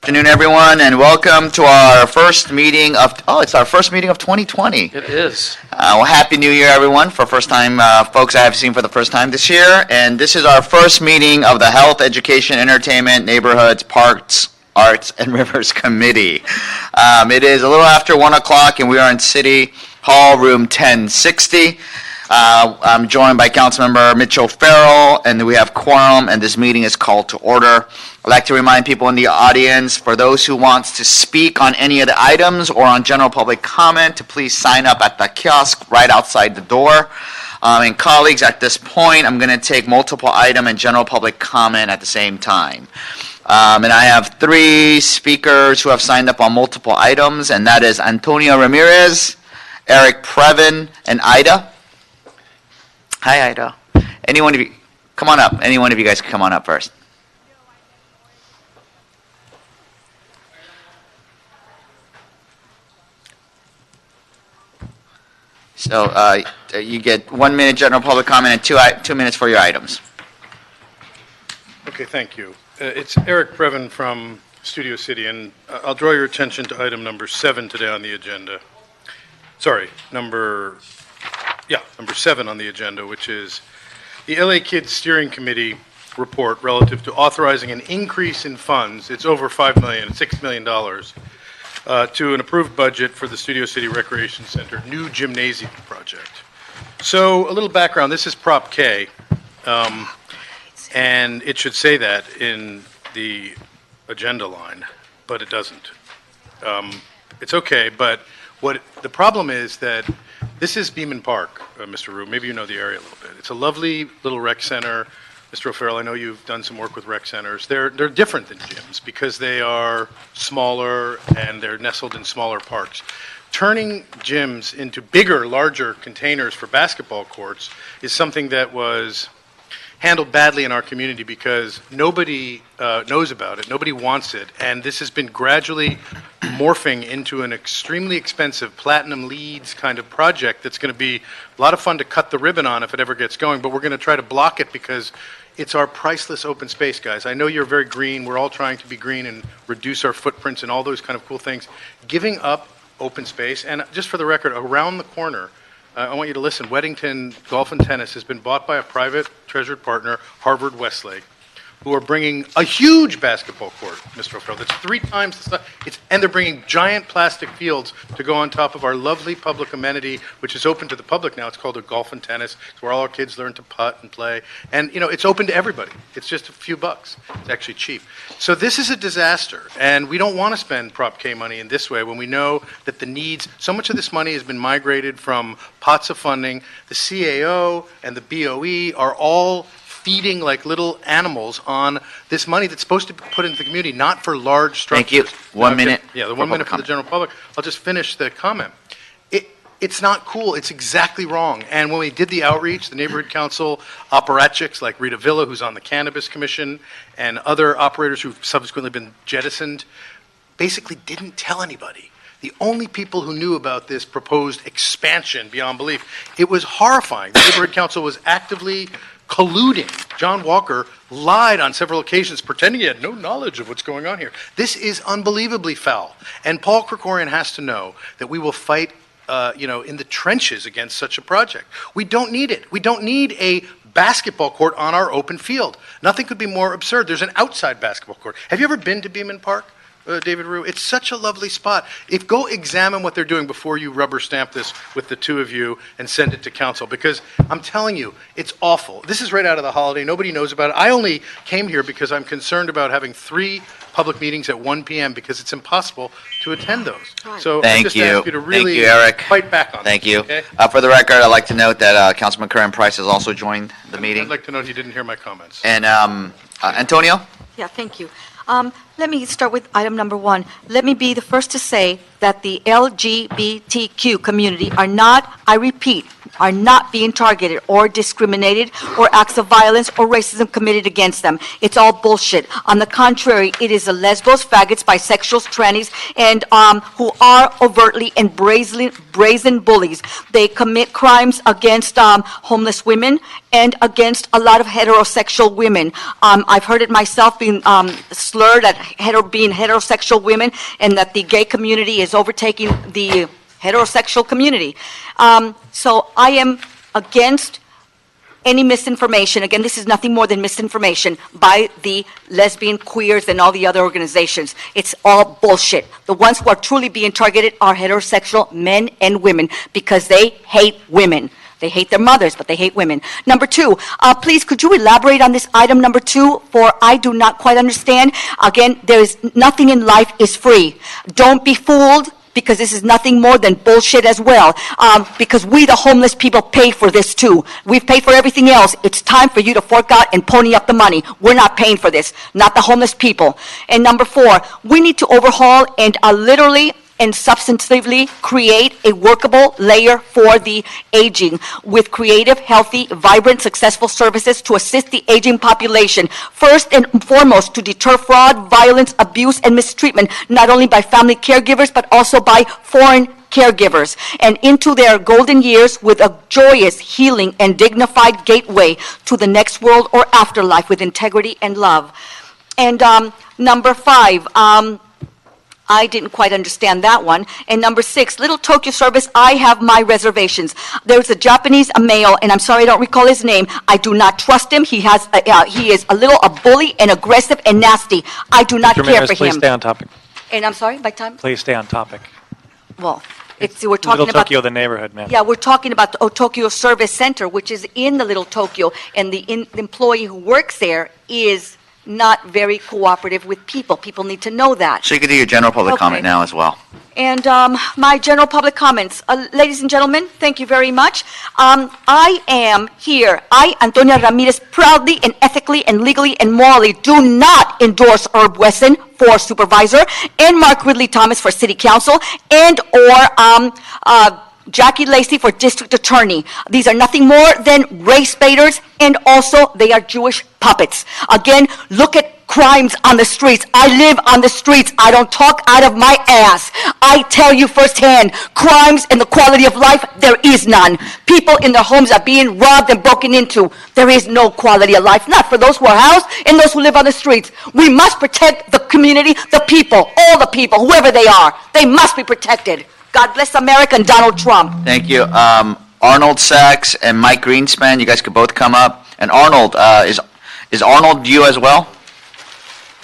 Good afternoon, everyone, and welcome to our first meeting of, it's our first meeting of 2020. It is. Well, Happy New Year, everyone, for first time, folks I have seen for the first time this year. And this is our first meeting of the Health, Education, Entertainment, Neighborhoods, Parks, Arts, and Rivers Committee. It is a little after 1 o'clock, and we are in City Hall, room 1060. I'm joined by Councilmember Mitchell Farrell, and we have quorum, and this meeting is called to order. I'd like to remind people in the audience, for those who want to speak on any of the items or on general public comment, to please sign up at the kiosk right outside the door. And colleagues, at this point, I'm going to take multiple item and general public comment at the same time. And I have three speakers who have signed up on multiple items, and that is Antonio Ramirez, Eric Brevan, and Ida. Hi, Ida. Anyone of you, come on up. Any one of you guys can come on up first. So you get 1 minute general public comment and 2 minutes for your items. Okay, thank you. It's Eric Brevan from Studio City, and I'll draw your attention to item number 7 today on the agenda. Sorry, number 7 on the agenda, which is the LA Kids Steering Committee report relative to authorizing an increase in funds. It's over $6 million, to an approved budget for the Studio City Recreation Center new gymnasium project. So a little background, this is Prop K, and it should say that in the agenda line, but it doesn't. It's okay, but what the problem is that this is Beaman Park, Mr. Rue. Maybe you know the area a little bit. It's a lovely little rec center. Mr. O'Farrell, I know you've done some work with rec centers. They're different than gyms because they are smaller and they're nestled in smaller parks. Turning gyms into bigger, larger containers for basketball courts is something that was handled badly in our community because nobody knows about it, nobody wants it, and this has been gradually morphing into an extremely expensive platinum leads kind of project that's going to be a lot of fun to cut the ribbon on if it ever gets going, but we're going to try to block it because it's our priceless open space, guys. I know you're very green. We're all trying to be green and reduce our footprints and all those kind of cool things. Giving up open space, and just for the record, around the corner, I want you to listen. Weddington Golf and Tennis has been bought by a private treasured partner, Harvard Westlake, who are bringing a huge basketball court, Mr. O'Farrell. That's 3 times the size. And they're bringing giant plastic fields to go on top of our lovely public amenity, which is open to the public now. It's called a golf and tennis. It's where all our kids learn to putt and play. And, you know, it's open to everybody. It's just a few bucks. It's actually cheap. So this is a disaster. And we don't want to spend Prop K money in this way when we know that the needs, so much of this money has been migrated from pots of funding. The CAO and the BOE are all feeding like little animals on this money that's supposed to be put into the community, not for large structures. Thank you. 1 minute. Yeah, the 1 minute for the general public. I'll just finish the comment. It's not cool. It's exactly wrong. And when we did the outreach, the neighborhood council apparatchiks like Rita Villa, who's on the Cannabis Commission, and other operators who've subsequently been jettisoned, basically didn't tell anybody. The only people who knew about this proposed expansion beyond belief, it was horrifying. The neighborhood council was actively colluding. John Walker lied on several occasions, pretending he had no knowledge of what's going on here. This is unbelievably foul. And Paul Krikorian has to know that we will fight, in the trenches against such a project. We don't need it. We don't need a basketball court on our open field. Nothing could be more absurd. There's an outside basketball court. Have you ever been to Beaman Park? David Rue, it's such a lovely spot. Go examine what they're doing before you rubber stamp this with the two of you and send it to council, because I'm telling you, it's awful. This is right out of the holiday. Nobody knows about it. I only came here because I'm concerned about having 3 public meetings at 1 p.m. because it's impossible to attend those. So I just ask you to really fight back on Thank this, you. Okay? For the record, I'd like to note that Councilman Curran Price has also joined the meeting. I'd like to note he didn't hear my comments. And Antonio? Yeah, thank you. Let me start with item number 1. Let me be the first to say that the LGBTQ community are not, I repeat, are not being targeted or discriminated or acts of violence or racism committed against them. It's all bullshit. On the contrary, it is the lesbos, faggots, bisexuals, trannies, and who are overtly and brazen bullies. They commit crimes against homeless women and against a lot of heterosexual women. I've heard it myself being slurred at being heterosexual women, and that the gay community is overtaking the heterosexual community. So I am against any misinformation. Again, this is nothing more than misinformation by the lesbian, queers, and all the other organizations. It's all bullshit. The ones who are truly being targeted are heterosexual men and women because they hate women. They hate their mothers, but they hate women. Number two, please, could you elaborate on this item number 2? For I do not quite understand. Again, there is nothing in life is free. Don't be fooled, because this is nothing more than bullshit as well. Because we, the homeless people, pay for this too. We've paid for everything else. It's time for you to fork out and pony up the money. We're not paying for this, not the homeless people. And number 4, we need to overhaul and literally and substantively create a workable layer for the aging with creative, healthy, vibrant, successful services to assist the aging population. First and foremost, to deter fraud, violence, abuse, and mistreatment, not only by family caregivers, but also by foreign caregivers, and into their golden years with a joyous, healing, and dignified gateway to the next world or afterlife with integrity and love. And number 5, I didn't quite understand that one. And number 6, Little Tokyo service, I have my reservations. There's a Japanese male, and I'm sorry I don't recall his name. I do not trust him. He is a bully and aggressive and nasty. I do not care for him. Please stay on topic. And I'm sorry, by time? Please stay on topic. Well, we're talking Little about Tokyo, the neighborhood, man. Yeah, we're talking about the Tokyo Service Center, which is in the Little Tokyo, and the employee who works there is not very cooperative with people. People need to know that. So you can do your general public Okay. comment now as well. And my general public comments. Ladies and gentlemen, thank you very much. I am here. I, Antonia Ramirez, proudly and ethically and legally and morally do not endorse Herb Wesson for supervisor and Mark Ridley Thomas for city council and or Jackie Lacey for district attorney. These are nothing more than race baiters, and also they are Jewish puppets. Again, look at crimes on the streets. I live on the streets. I don't talk out of my ass. I tell you firsthand, crimes and the quality of life, there is none. People in their homes are being robbed and broken into. There is no quality of life, not for those who are housed and those who live on the streets. We must protect the community, the people, all the people, whoever they are. They must be protected. God bless America and Donald Trump. Thank you. Arnold Sachs and Mike Greenspan, you guys could both come up. And Arnold, is Arnold you as well?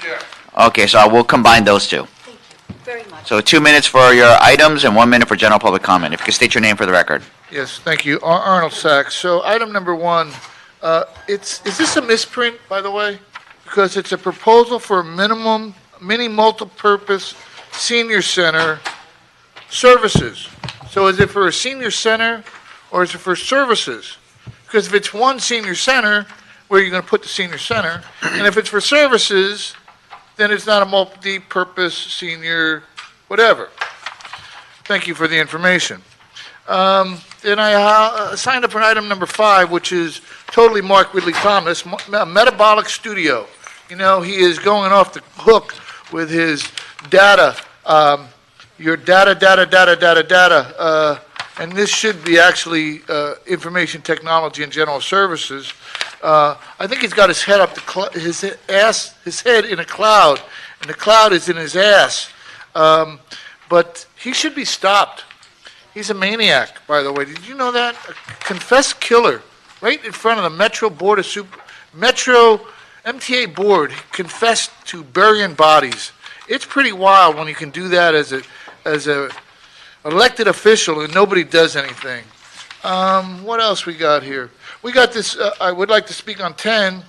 Yeah. Okay, so I will combine those two. Thank you very much. So 2 minutes for your items and 1 minute for general public comment. If you could state your name for the record. Yes, thank you. Arnold Sachs. So item number 1, is this a misprint, by the way? Because it's a proposal for a mini multi-purpose senior center services. So is it for a senior center or is it for services? Because if it's one senior center, where are you going to put the senior center? And if it's for services, then it's not a multi-purpose senior whatever. Thank you for the information. Then I signed up for item number 5, which is totally Mark Ridley Thomas, Metabolic Studio. You know, he is going off the hook with his data, your data, and this should be actually information technology and general services. I think he's got his head up his head in a cloud, and the cloud is in his ass. But he should be stopped. He's a maniac, by the way. Did you know that? A confessed killer, right in front of the Metro MTA board, confessed to burying bodies. It's pretty wild when you can do that as a elected official and nobody does anything. What else we got here? We got this, I would like to speak on 10.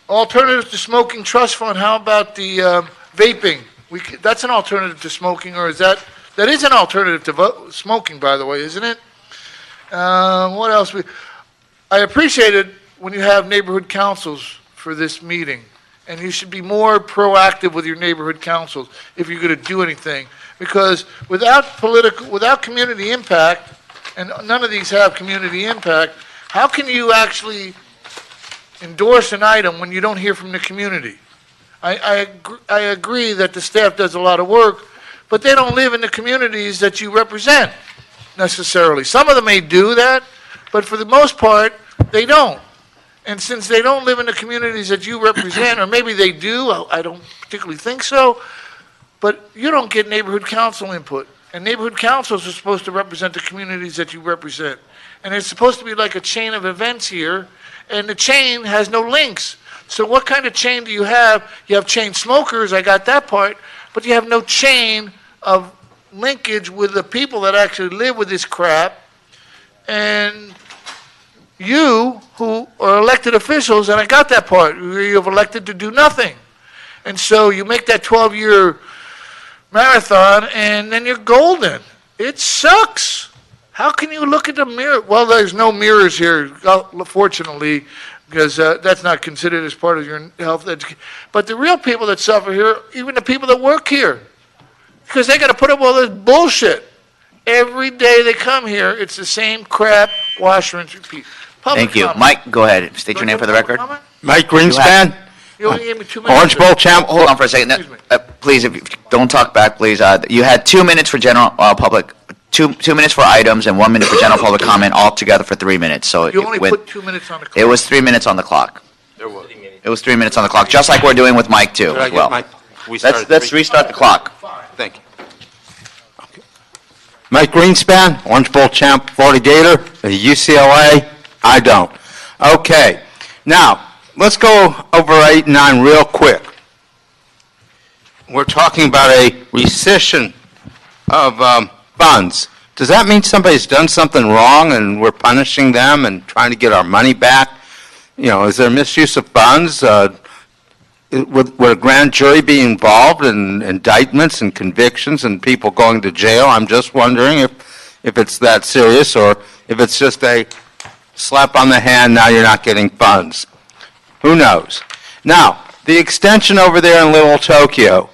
Alternatives to smoking trust fund. How about the vaping? That's an alternative to smoking, or is that is an alternative to smoking, by the way, isn't it? What else? I appreciate it when you have neighborhood councils for this meeting. And you should be more proactive with your neighborhood councils if you're going to do anything. Because without community impact, and none of these have community impact, how can you actually endorse an item when you don't hear from the community? I agree that the staff does a lot of work, but they don't live in the communities that you represent necessarily. Some of them may do that, but for the most part, they don't. And since they don't live in the communities that you represent, or maybe they do, I don't particularly think so, but you don't get neighborhood council input. And neighborhood councils are supposed to represent the communities that you represent. And it's supposed to be like a chain of events here, and the chain has no links. So what kind of chain do you have? You have chain smokers, I got that part, but you have no chain of linkage with the people that actually live with this crap. And you, who are elected officials, and I got that part, you've elected to do nothing. And so you make that 12-year marathon, and then you're golden. It sucks. How can you look at the mirror? Well, there's no mirrors here, fortunately, because that's not considered as part of your health education. But the real people that suffer here, even the people that work here, because they got to put up with all this bullshit. Every day they come here, it's the same crap, wash, rinse, repeat. Thank you. Mike, go ahead. State your name for the record. Mike Greenspan, You only gave me 2 minutes. Orange Bowl champ. Hold on for a second. Excuse Please, if you don't talk back, please. You had 2 minutes for general public, two minutes for items, and 1 minute for general public comment, all together for 3 minutes. So You only it went- put 2 minutes on the clock. it was 3 minutes on the clock. It was 3 minutes on the clock, just like we're doing with Mike too, Did I as get well. my- we started Let's three- restart the clock. Thank you. Okay. Mike Greenspan, Orange Bowl champ, Florida Gator, UCLA. I don't. Okay. Now, let's go over 8 and 9 real quick. We're talking about a rescission of funds. Does that mean somebody's done something wrong and we're punishing them and trying to get our money back? You know, is there misuse of funds? Would a grand jury be involved in indictments and convictions and people going to jail? I'm just wondering if it's that serious or if it's just a slap on the hand, now you're not getting funds. Who knows? Now, the extension over there in Little Tokyo,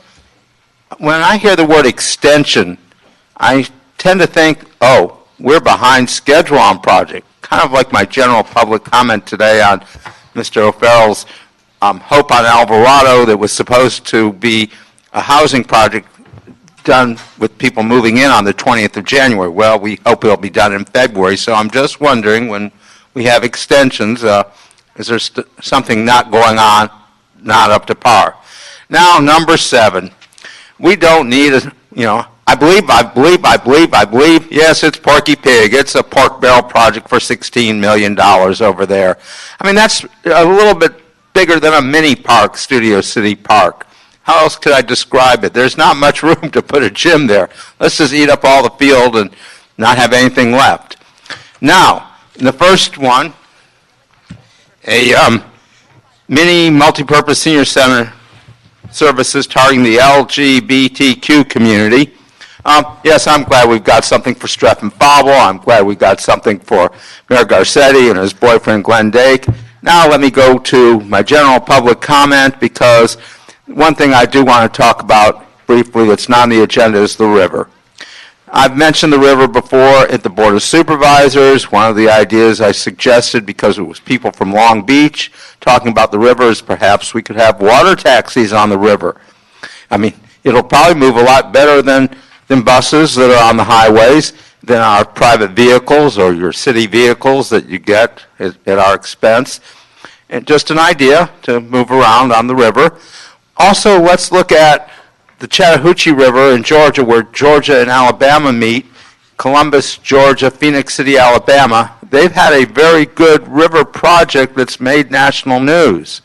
when I hear the word extension, I tend to think, oh, we're behind schedule on project. Kind of like my general public comment today on Mr. O'Farrell's Hope on Alvarado that was supposed to be a housing project done with people moving in on the 20th of January. Well, we hope it'll be done in February, so I'm just wondering when we have extensions, is there something not going on, not up to par? Now, number 7, we don't need I believe, yes, it's Porky Pig. It's a pork barrel project for $16 million over there. I mean, that's a little bit bigger than a mini park, Studio City Park. How else could I describe it? There's not much room to put a gym there. Let's just eat up all the field and not have anything left. Now, in the first one, a mini multipurpose senior center services targeting the LGBTQ community. Yes, I'm glad we've got something for Streff and Fauble. I'm glad we got something for Mayor Garcetti and his boyfriend Glenn Dake. Now let me go to my general public comment because one thing I do want to talk about briefly that's not on the agenda is the river. I've mentioned the river before at the Board of Supervisors. One of the ideas I suggested, because it was people from Long Beach talking about the river, is perhaps we could have water taxis on the river. I mean, it'll probably move a lot better than buses that are on the highways, than our private vehicles or your city vehicles that you get at our expense. And just an idea to move around on the river. Also, let's look at the Chattahoochee River in Georgia, where Georgia and Alabama meet, Columbus, Georgia, Phoenix City, Alabama. They've had a very good river project that's made national news.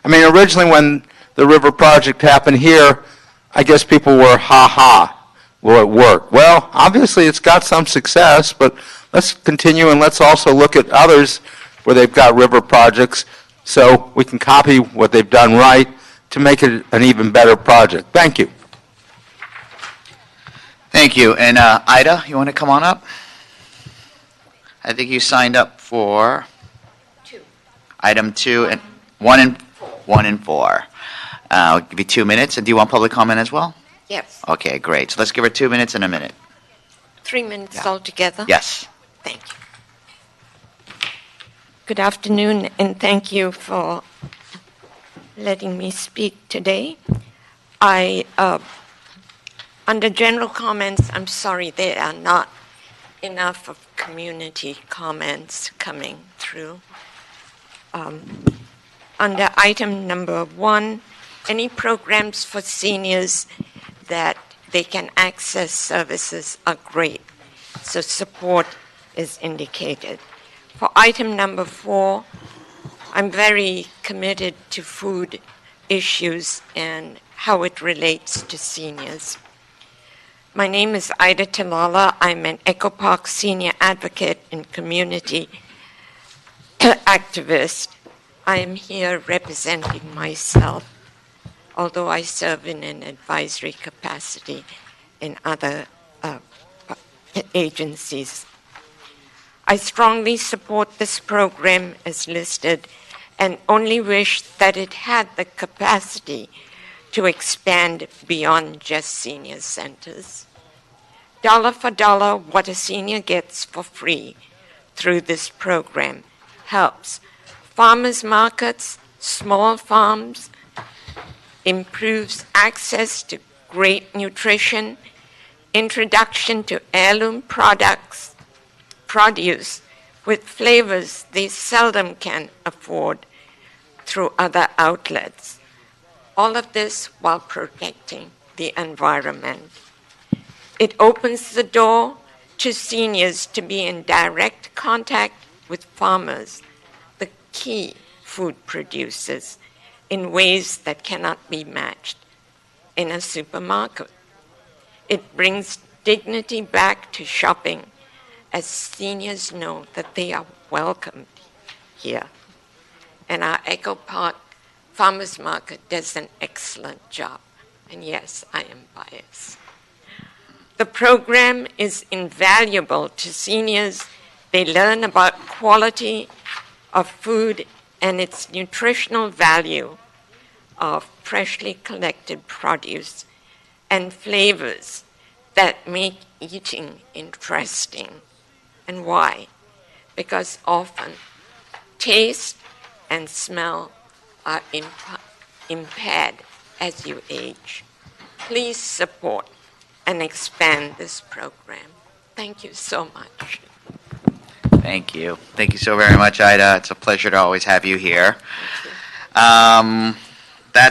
I mean, originally when the river project happened here, I guess people were, ha-ha, will it work? Well, obviously it's got some success, but let's continue and let's also look at others where they've got river projects so we can copy what they've done right to make it an even better project. Thank you. Thank you. And Ida, you want to come on up? I think you signed up for 2. item 2 and 1 and 4. I'll give you 2 minutes. And do you want public comment as well? Yes. Okay, great. So let's give her 2 minutes and a minute. 3 minutes Yeah. altogether. Yes. Thank you. Good afternoon, and thank you for letting me speak today. Under general comments, I'm sorry there are not enough of community comments coming through. Under item number 1, any programs for seniors that they can access services are great, so support is indicated. For item number 4, I'm very committed to food issues and how it relates to seniors. My name is Ida Tamala. I'm an Echo Park senior advocate and community activist. I am here representing myself, although I serve in an advisory capacity in other agencies. I strongly support this program as listed and only wish that it had the capacity to expand beyond just senior centers. Dollar for dollar, what a senior gets for free through this program helps farmers markets, small farms, improves access to great nutrition, introduction to heirloom produce with flavors they seldom can afford through other outlets. All of this while protecting the environment. It opens the door to seniors to be in direct contact with farmers, the key food producers, in ways that cannot be matched in a supermarket. It brings dignity back to shopping as seniors know that they are welcomed here. And our Echo Park Farmers Market does an excellent job. And yes, I am biased. The program is invaluable to seniors. They learn about quality of food and its nutritional value of freshly collected produce and flavors that make eating interesting. And why? Because often taste and smell are impaired as you age. Please support and expand this program. Thank you so much. Thank you. Thank you so very much, Ida. It's a pleasure to always have you here. That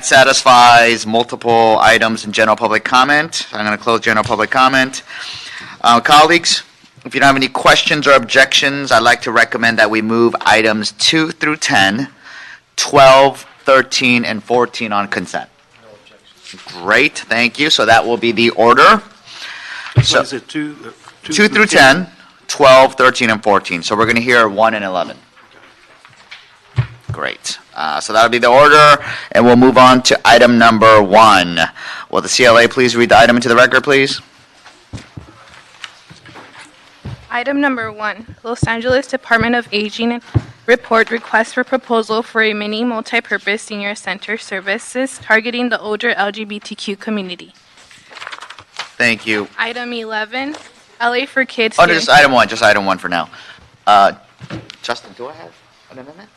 satisfies multiple items in general public comment. I'm going to close general public comment. Colleagues, if you don't have any questions or objections, I'd like to recommend that we move items 2 through 10, 12, 13, and 14 on consent. Great, thank you. So that will be the order. So, is it 2 through 10, 12, 13, and 14. So we're going to hear 1 and 11. Great. So that'll be the order, and we'll move on to item number 1. Will the CLA please read the item into the record, please? Item number 1, Los Angeles Department of Aging report request for proposal for a mini multi-purpose senior center services targeting the older LGBTQ community. Thank you. Item 11, LA for Kids. Oh, no, just item 1 for now. Justin, do I have an amendment?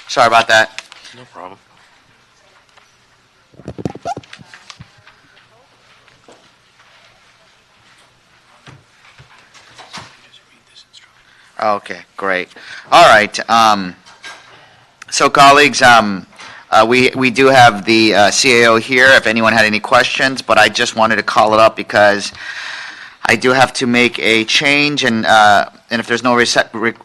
Sorry about that. No problem. Okay, great. All right. So, colleagues, we do have the CAO here if anyone had any questions, but I just wanted to call it up because I do have to make a change, and if there's no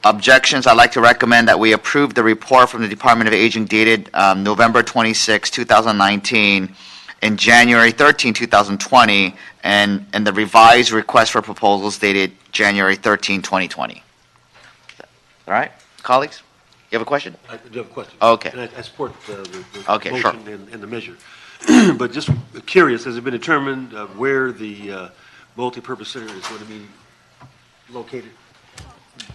objections, I'd like to recommend that we approve the report from the Department of Aging dated November 26, 2019, and January 13, 2020, and the revised request for proposals dated January 13, 2020. All right, colleagues, you have a question? I do have a question. Okay. And I support the Okay, sure. motion and the measure. But just curious, has it been determined where the multi-purpose center is going to be located?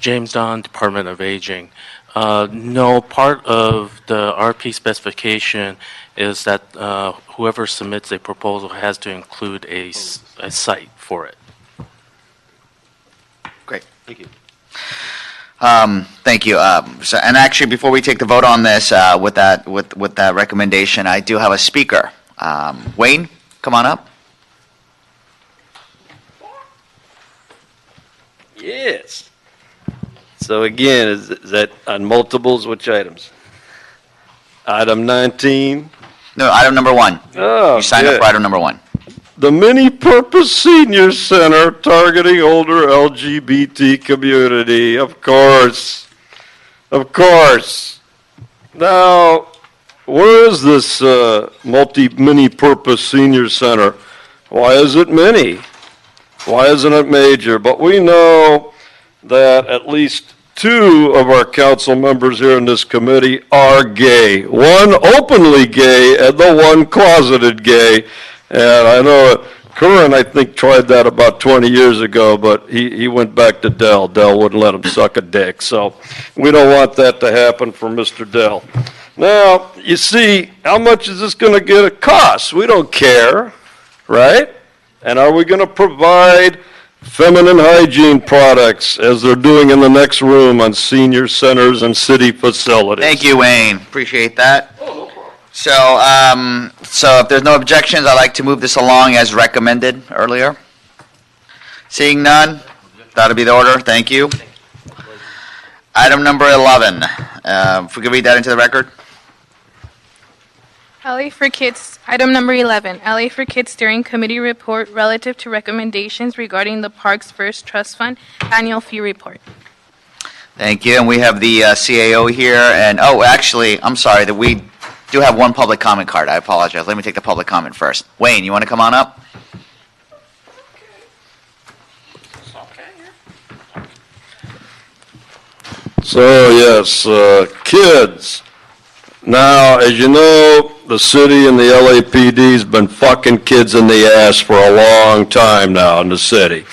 James Don, Department of Aging. No, part of the RP specification is that whoever submits a proposal has to include a site for it. Great. Thank you. Thank you. And actually, before we take the vote on this, with that recommendation, I do have a speaker. Wayne, come on up. Yes. So again, is that on multiples? Which items? Item 19. No, item number 1. Oh, You signed up for item number 1. The MiniPurpose Senior Center targeting older LGBT community. Of course. Of course. Now, where is this MiniPurpose Senior Center? Why is it mini? Why isn't it major? But we know that at least 2 of our council members here in this committee are gay. One openly gay and the one closeted gay. And I know Curran, I think, tried that about 20 years ago, but he went back to Dell. Dell wouldn't let him suck a dick. So we don't want that to happen for Mr. Dell. Now, you see, how much is this going to get a cost? We don't care, right? And are we going to provide feminine hygiene products as they're doing in the next room on senior centers and city facilities? Thank you, Wayne. Appreciate that. So if there's no objections, I'd like to move this along as recommended earlier. Seeing none, that'll be the order. Thank you. Item number 11. If we could read that into the record. LA for Kids, item number 11, LA for Kids Steering Committee report relative to recommendations regarding the Parks First Trust Fund annual fee report. Thank you. And we have the CAO here. And, oh, actually, I'm sorry that we do have one public comment card. I apologize. Let me take the public comment first. Wayne, you want to come on up? So, yes, kids. Now, as you know, the city and the LAPD has been fucking kids in the ass for a long time now in the city.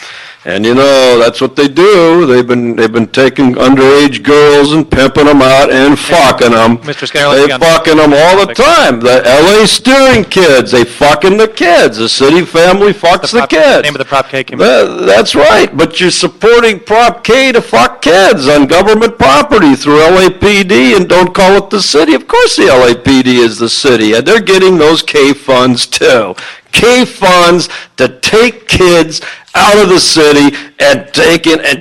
And you know, that's what they do. They've been taking underage girls and pimping them out and fucking them. Mr. Scarlett, They fucking them all the time. The LA steering kids, they fucking the kids. The city family fucks the kids. Name of the Prop K committee. That's right, but you're supporting Prop K to fuck kids on government property through LAPD and don't call it the city. Of course the LAPD is the city, and they're getting those K funds too. K funds to take kids out of the city and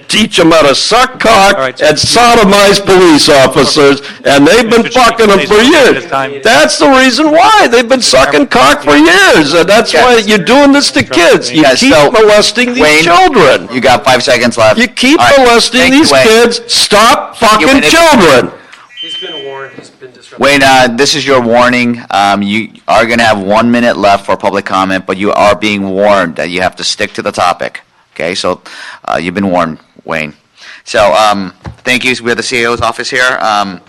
teach them how to suck cock and sodomize police officers, and they've been fucking them for years. That's the reason why. They've been sucking cock for years, and that's why you're doing this to kids. You keep molesting these children. You got 5 seconds left. You keep All right. molesting Thank you, these Wayne. kids. Stop Thank you, fucking Wayne. children. He's been warned. He's been disrupted. Wayne, this is your warning. You are going to have 1 minute left for public comment, but you are being warned that you have to stick to the topic. Okay, so you've been warned, Wayne. So thank you. We have the CAO's office here. I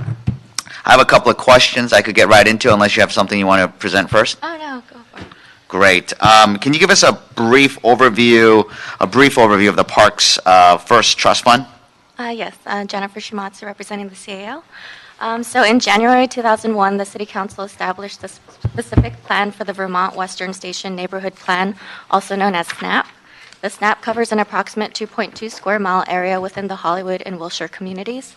have a couple of questions I could get right into unless you have something you want to present first. Oh, no, go for it. Great. Can you give us a brief overview of the Parks First Trust Fund? Yes, Jennifer Shimatsu representing the CAO. So in January 2001, the City Council established the specific plan for the Vermont Western Station Neighborhood Plan, also known as SNAP. The SNAP covers an approximate 2.2 square mile area within the Hollywood and Wilshire communities.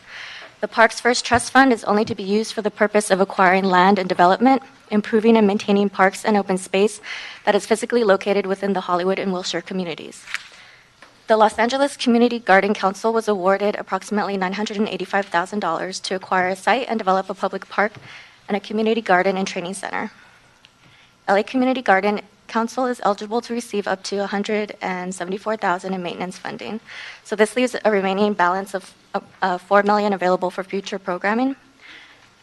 The Parks First Trust Fund is only to be used for the purpose of acquiring land and development, improving and maintaining parks and open space that is physically located within the Hollywood and Wilshire communities. The Los Angeles Community Garden Council was awarded approximately $985,000 to acquire a site and develop a public park and a community garden and training center. LA Community Garden Council is eligible to receive up to $174,000 in maintenance funding. So this leaves a remaining balance of $4 million available for future programming.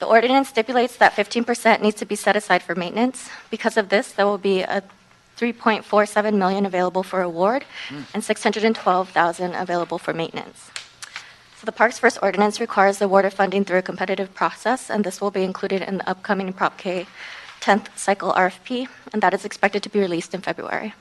The ordinance stipulates that 15% needs to be set aside for maintenance. Because of this, there will be a $3.47 million available for award and $612,000 available for maintenance. So the Parks First ordinance requires the award of funding through a competitive process, and this will be included in the upcoming Prop K 10th cycle RFP, and that is expected to be released in February.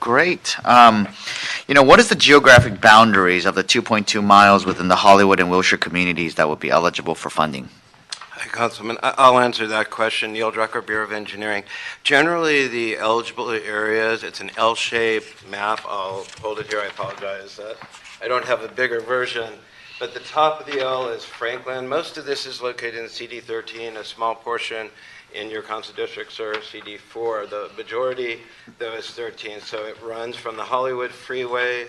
Great. What is the geographic boundaries of the 2.2 miles within the Hollywood and Wilshire communities that would be eligible for funding? Hi, Councilman. I'll answer that question. Neil Drucker, Bureau of Engineering. Generally, the eligible areas, it's an L-shaped map. I'll hold it here. I apologize. I don't have a bigger version. But the top of the L is Franklin. Most of this is located in CD13, a small portion in your council district, sir, CD4. The majority, though, is 13. So it runs from the Hollywood Freeway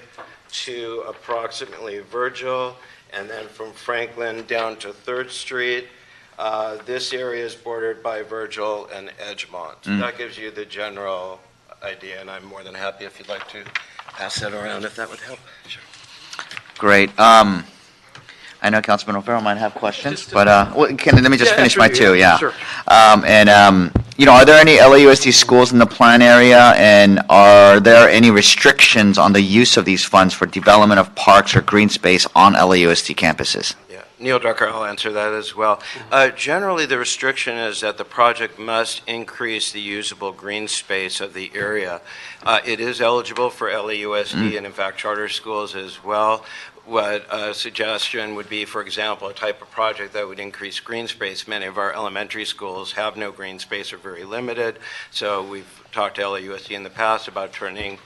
to approximately Virgil, and then from Franklin down to 3rd Street. This area is bordered by Virgil and Edgemont. So that gives you the general idea, and I'm more than happy if you'd like to pass that around if that would help. Sure. Great. I know Councilman O'Farrell might have questions, but let me just finish my two. Yeah. Sure. Are there any LAUSD schools in the plan area, and are there any restrictions on the use of these funds for development of parks or green space on LAUSD campuses? Yeah, Neil Drucker, I'll answer that as well. Generally, the restriction is that the project must increase the usable green space of the area. It is eligible for LAUSD and, in fact, charter schools as well. What a suggestion would be, for example, a type of project that would increase green space. Many of our elementary schools have no green space or very limited. So we've talked to LAUSD in the past about turning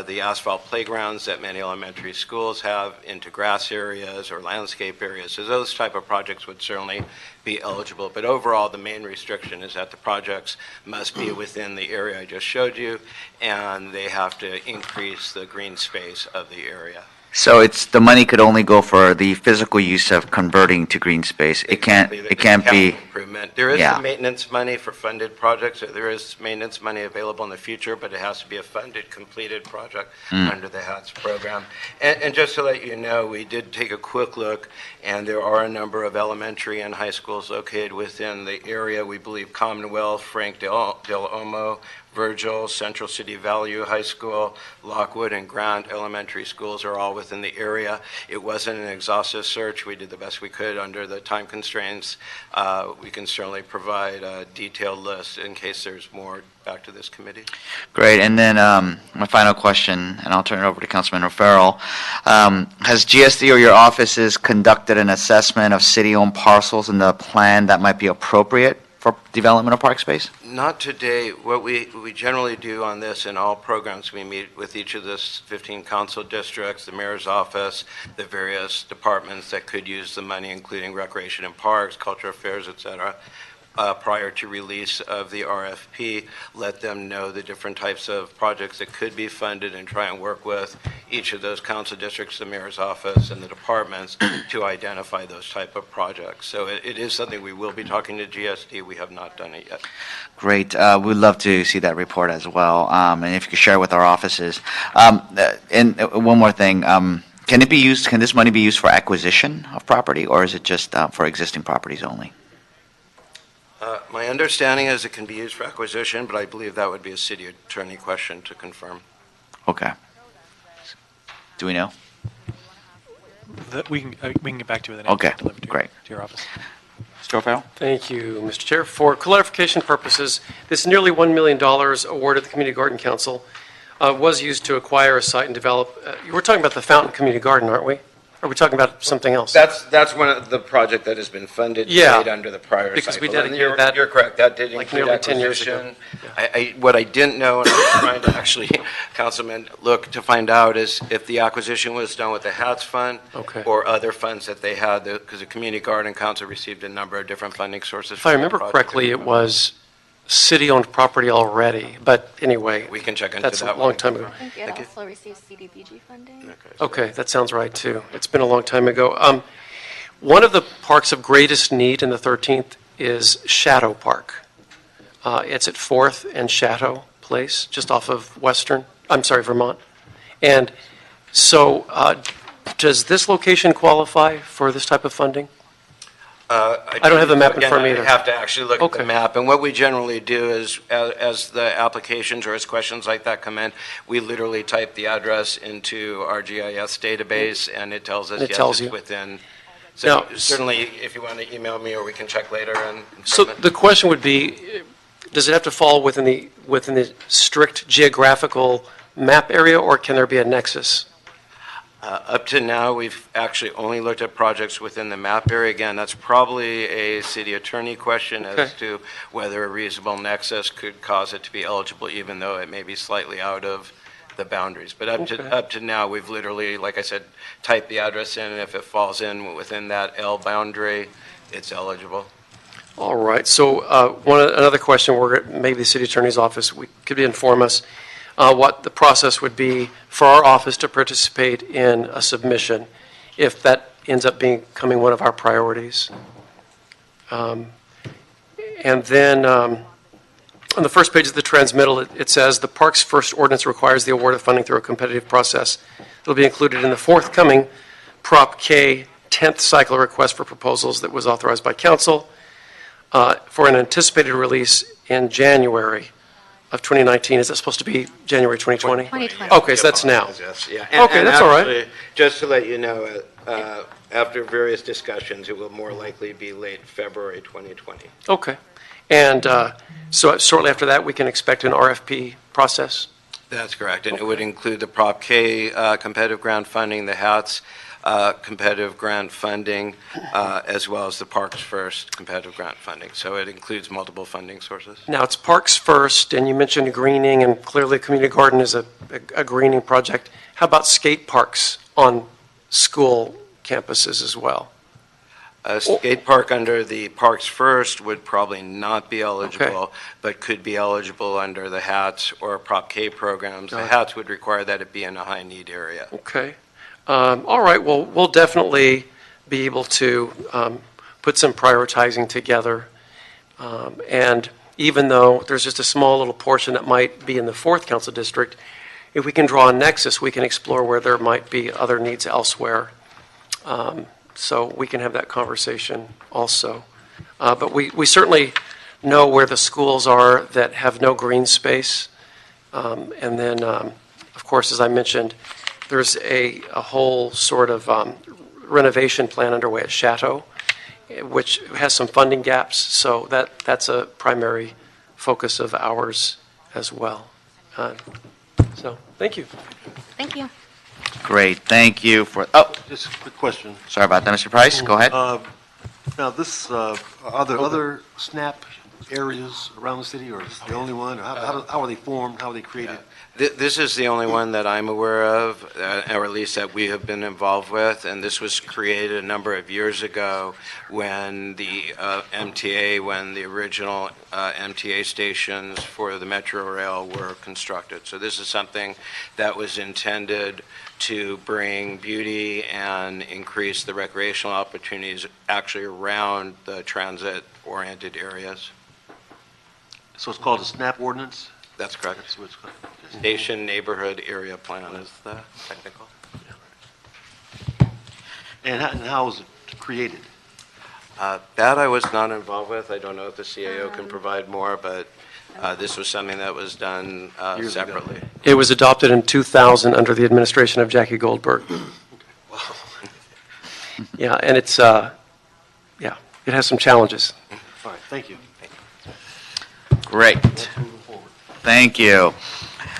the asphalt playgrounds that many elementary schools have into grass areas or landscape areas. So those type of projects would certainly be eligible. But overall, the main restriction is that the projects must be within the area I just showed you, and they have to increase the green space of the area. So the money could only go for the physical use of converting to green space. It can't be improvement. There is some maintenance money for funded projects. Or there is maintenance money available in the future, but it has to be a funded, completed project under the HATS program. And just to let you know, we did take a quick look, and there are a number of elementary and high schools located within the area. We believe Commonwealth, Frank Del Olmo, Virgil, Central City Valley High School, Lockwood, and Grant Elementary Schools are all within the area. It wasn't an exhaustive search. We did the best we could under the time constraints. We can certainly provide a detailed list in case there's more back to this committee. Great. And then my final question, and I'll turn it over to Councilman O'Farrell. Has GSD or your offices conducted an assessment of city-owned parcels in the plan that might be appropriate for development of park space? Not today. What we generally do on this in all programs, we meet with each of the 15 council districts, the mayor's office, the various departments that could use the money, including recreation and parks, cultural affairs, et cetera. Prior to release of the RFP, let them know the different types of projects that could be funded and try and work with each of those council districts, the mayor's office, and the departments to identify those type of projects. So it is something we will be talking to GSD. We have not done it yet. Great. We'd love to see that report as well, and if you could share it with our offices. And one more thing. Can this money be used for acquisition of property, or is it just for existing properties only? My understanding is it can be used for acquisition, but I believe that would be a city attorney question to confirm. Okay. Do we know? We can get back to you with an answer. Okay, Delivered to great. To your office. Mr. O'Farrell? Thank you, Mr. Chair. For clarification purposes, this nearly $1 million awarded the Community Garden Council was used to acquire a site and develop. We're talking about the Fountain Community Garden, aren't we? Or are we talking about something else? That's one of the project that has been funded under the prior because cycle. we dedicated that. You're correct. That did like include nearly 10 years acquisition. ago. What I didn't know, and I'm trying to actually, Councilman, look to find out is if the acquisition was done with the HATS fund or other funds that they had, because the Community Garden Council received a number of different funding sources. If I remember correctly, it was city-owned property already. But anyway, we can check into that's that a long time ago. I think it also received CDBG funding. Okay, that sounds right, too. It's been a long time ago. One of the parks of greatest need in the 13th is Shadow Park. It's at 4th and Shadow Place, just off of Vermont. And so does this location qualify for this type of funding? I don't have the map in front of me either. I have to actually look at the map. And what we generally do is, as the applications or as questions like that come in, we literally type the address into our GIS database, and it tells us, yes, it's within. So now, certainly, if you want to email me, or we can check later. So the question would be, does it have to fall within the strict geographical map area, or can there be a nexus? Up to now, we've actually only looked at projects within the map area. Again, that's probably a city attorney question as Okay. to whether a reasonable nexus could cause it to be eligible, even though it may be slightly out of the boundaries. But Okay. up to now, we've literally, like I said, typed the address in, and if it falls in within that L boundary, it's eligible. All right, so another question, maybe the city attorney's office could inform us what the process would be for our office to participate in a submission if that ends up becoming one of our priorities. And then on the first page of the transmittal, it says, the park's first ordinance requires the award of funding through a competitive process. It'll be included in the forthcoming Prop K 10th cycle request for proposals that was authorized by council for an anticipated release in January of 2019. Is that supposed to be January 2020? 2020. Okay, so that's now. Yes, yeah. Okay, that's all right. actually, just to let you know, after various discussions, it will more likely be late February 2020. Okay. And so shortly after that, we can expect an RFP process? That's correct, and it would include the Prop K competitive grant funding, the HATS competitive grant funding, as well as the Parks First competitive grant funding. So it includes multiple funding sources. Now, it's Parks First, and you mentioned greening, and clearly Community Garden is a greening project. How about skate parks on school campuses as well? A skate park under the Parks First would probably not be eligible, but could be eligible under the HATS or Prop K programs. The HATS would require that it be in a high-need area. Okay. All right, well, we'll definitely be able to put some prioritizing together. And even though there's just a small little portion that might be in the 4th Council District, if we can draw a nexus, we can explore where there might be other needs elsewhere. So we can have that conversation also. But we certainly know where the schools are that have no green space. And then, of course, as I mentioned, there's a whole sort of renovation plan underway at Chateau, which has some funding gaps. So that's a primary focus of ours as well. So thank you. Thank you. Great, thank you for, Just a quick question. sorry about that, Mr. Price, go ahead. Now, this, are there other SNAP areas around the city, or is it the only one? Or how are they formed? How are they created? This is the only one that I'm aware of, or at least that we have been involved with, and this was created a number of years ago when the when the original MTA stations for the Metro Rail were constructed. So this is something that was intended to bring beauty and increase the recreational opportunities actually around the transit-oriented areas. So it's called a SNAP ordinance? That's correct. That's what it's called. Okay. Station Neighborhood Area Plan is the technical. And how was it created? That I was not involved with. I don't know if the CAO can provide more, but this was something that was done Years ago. separately. It was adopted in 2000 under the administration of Jackie Goldberg. Yeah, and it's, it has some challenges. All right, thank you. Great, thank you.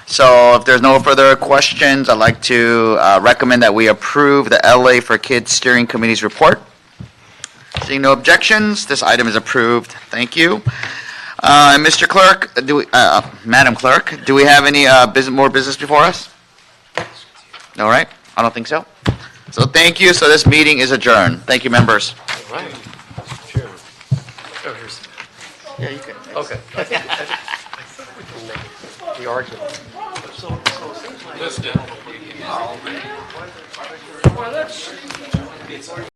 So if there's no further questions, I'd like to recommend that we approve the LA for Kids Steering Committee's report. Seeing no objections, this item is approved. Thank you. Mr. Clerk, Madam Clerk, do we have any more business before us? All right, I don't think so. So thank you. So this meeting is adjourned. Thank you, members. All right. Sure. Oh, here's. Yeah, you can. Okay. I think we can make the argument. So it seems like.